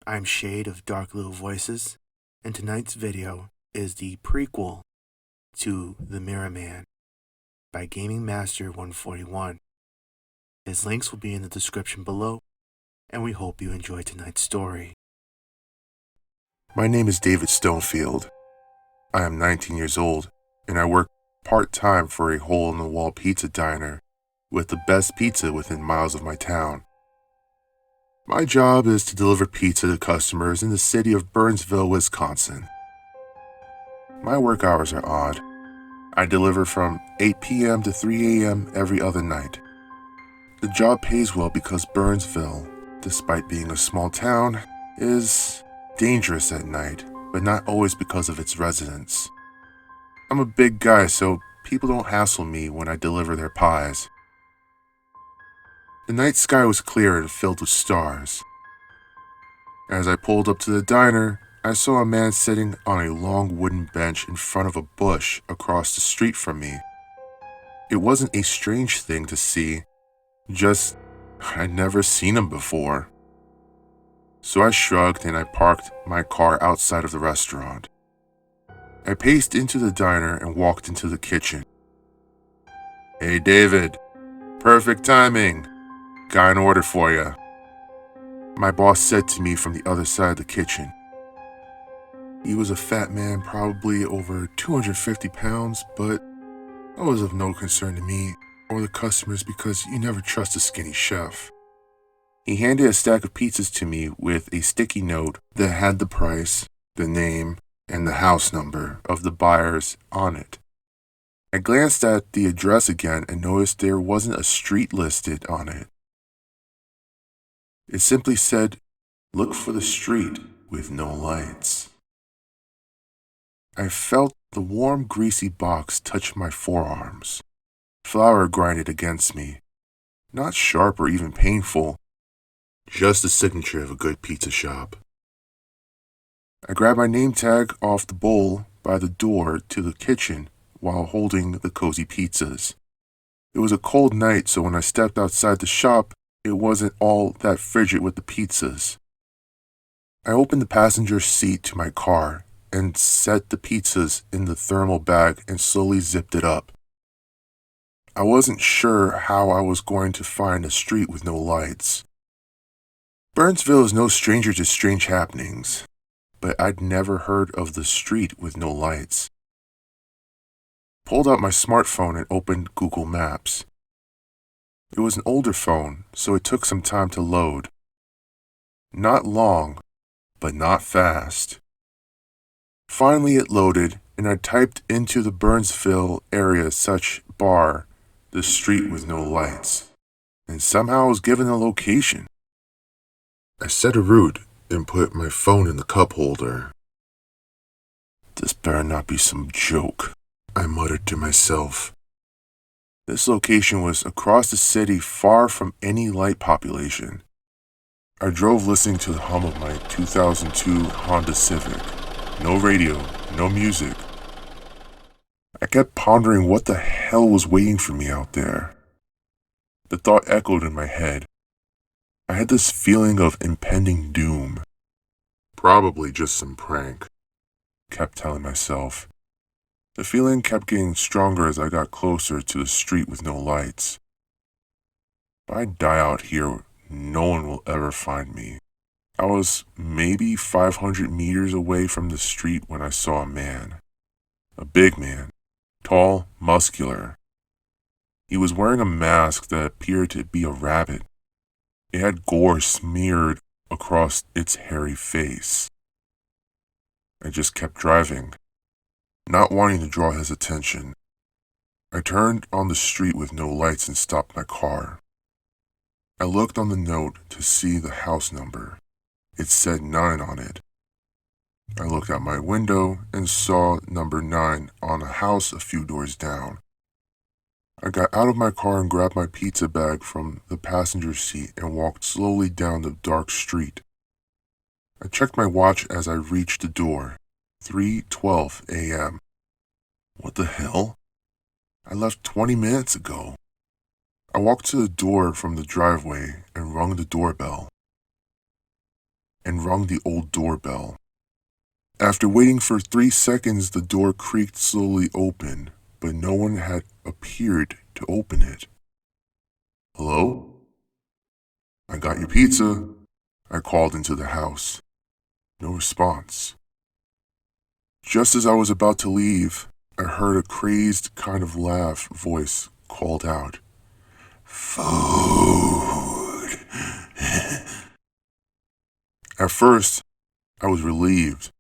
I'm Shade of Dark Little Voices, and tonight's video is the prequel to The Mirror Man by Gaming Master 141. His links will be in the description below, and we hope you enjoy tonight's story. My name is David Stonefield. I am 19 years old, and I work part-time for a hole-in-the-wall pizza diner with the best pizza within miles of my town. My job is to deliver pizza to customers in the city of Burnsville, Wisconsin. My work hours are odd. I deliver from 8 p.m. to 3 a.m. every other night. The job pays well because Burnsville, despite being a small town, is dangerous at night, but not always because of its residents. I'm a big guy, so people don't hassle me when I deliver their pies. The night sky was clear and filled with stars. As I pulled up to the diner, I saw a man sitting on a long wooden bench in front of a bush across the street from me. It wasn't a strange thing to see, just I'd never seen him before. So I shrugged and I parked my car outside of the restaurant. I paced into the diner and walked into the kitchen. "Hey David, perfect timing. Got an order for you," my boss said to me from the other side of the kitchen. He was a fat man, probably over 250 pounds, but that was of no concern to me or the customers because you never trust a skinny chef. He handed a stack of pizzas to me with a sticky note that had the price, the name, and the house number of the buyers on it. I glanced at the address again and noticed there wasn't a street listed on it. It simply said, "Look for the street with no lights." I felt the warm, greasy box touch my forearms. Flour grinded against me. Not sharp or even painful, just the signature of a good pizza shop. I grabbed my name tag off the bowl by the door to the kitchen while holding the cozy pizzas. It was a cold night, so when I stepped outside the shop, it wasn't all that frigid with the pizzas. I opened the passenger seat to my car and set the pizzas in the thermal bag and slowly zipped it up. I wasn't sure how I was going to find a street with no lights. Burnsville is no stranger to strange happenings, but I'd never heard of the street with no lights. Pulled out my smartphone and opened Google Maps. It was an older phone, so it took some time to load. Not long, but not fast. Finally it loaded, and I typed into the Burnsville area such bar, the street with no lights, and somehow I was given a location. I set a route and put my phone in the cup holder. "This better not be some joke," I muttered to myself. This location was across the city, far from any light population. I drove listening to the hum of my 2002 Honda Civic. No radio, no music. I kept pondering what the hell was waiting for me out there. The thought echoed in my head. I had this feeling of impending doom. Probably just some prank, kept telling myself. The feeling kept getting stronger as I got closer to the street with no lights. If I die out here, no one will ever find me. I was maybe 500 meters away from the street when I saw a man. A big man. Tall, muscular. He was wearing a mask that appeared to be a rabbit. It had gore smeared across its hairy face. I just kept driving, not wanting to draw his attention. I turned on the street with no lights and stopped my car. I looked on the note to see the house number. It said 9 on it. I looked out my window and saw number 9 on a house a few doors down. I got out of my car and grabbed my pizza bag from the passenger seat and walked slowly down the dark street. I checked my watch as I reached the door. 3:12 a.m. What the hell? I left 20 minutes ago. I walked to the door from the driveway and rung the doorbell. and rung the old doorbell. After waiting for 3 seconds, the door creaked slowly open, but no one had appeared to open it. "Hello? I got your pizza," I called into the house. No response. Just as I was about to leave, I heard a crazed kind of laugh voice called out, "Food." At first, I was relieved,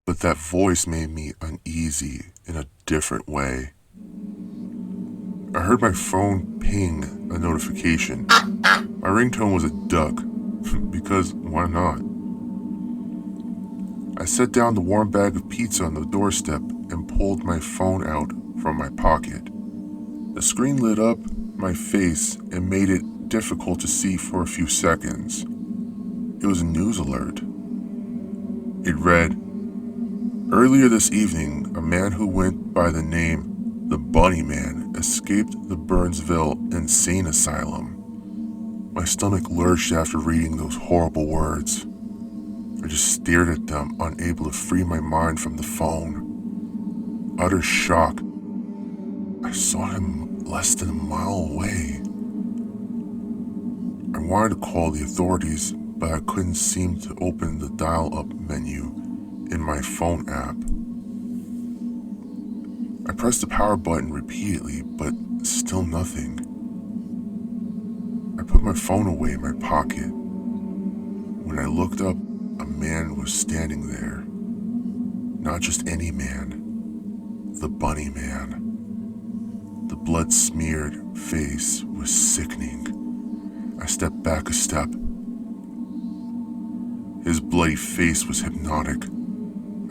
but that voice made me uneasy in a different way. I heard my phone ping a notification. My ringtone was a duck, because why not? I set down the warm bag of pizza on the doorstep and pulled my phone out from my pocket. The screen lit up my face and made it difficult to see for a few seconds. It was a news alert. It read, "Earlier this evening, a man who went by the name the Bunny Man escaped the Burnsville Insane Asylum." My stomach lurched after reading those horrible words. I just stared at them, unable to free my mind from the phone. Utter shock. I saw him less than a mile away. I wanted to call the authorities, but I couldn't seem to open the dial-up menu in my phone app. I pressed the power button repeatedly, but still nothing. I put my phone away in my pocket. When I looked up, a man was standing there. Not just any man, the Bunny Man. The blood-smeared face was sickening. I stepped back a step. His bloody face was hypnotic.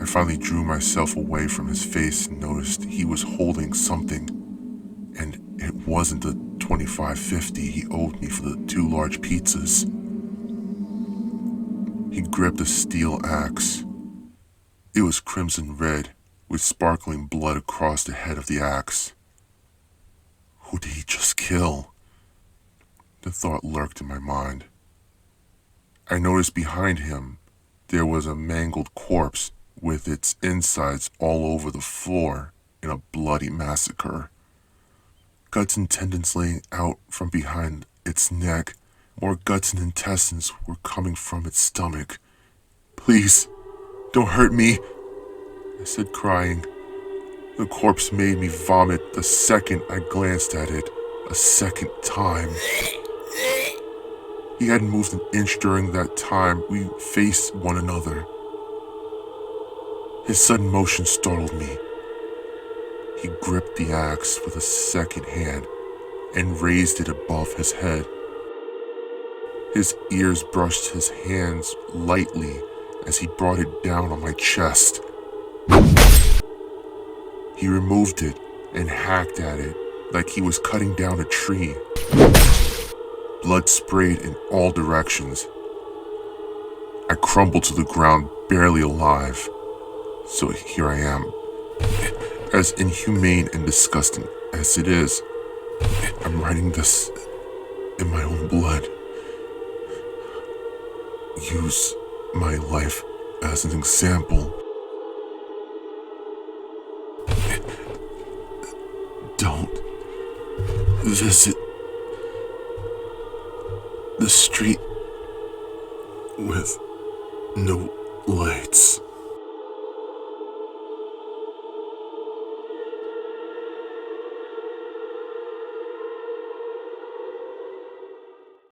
I finally drew myself away from his face and noticed he was holding something, and it wasn't the $25.50 he owed me for the 2 large pizzas. He gripped a steel axe. It was crimson red, with sparkling blood across the head of the axe. Who did he just kill? The thought lurked in my mind. I noticed behind him there was a mangled corpse with its insides all over the floor in a bloody massacre. Guts and tendons laying out from behind its neck. More guts and intestines were coming from its stomach. "Please, don't hurt me," I said, crying. The corpse made me vomit the second I glanced at it a second time. He hadn't moved an inch during that time we faced one another. His sudden motion startled me. He gripped the axe with a second hand and raised it above his head. His ears brushed his hands lightly as he brought it down on my chest. He removed it and hacked at it like he was cutting down a tree. Blood sprayed in all directions. I crumbled to the ground, barely alive. So here I am. As inhumane and disgusting as it is, I'm writing this in my own blood. Use my life as an example. Don't visit the street with no lights.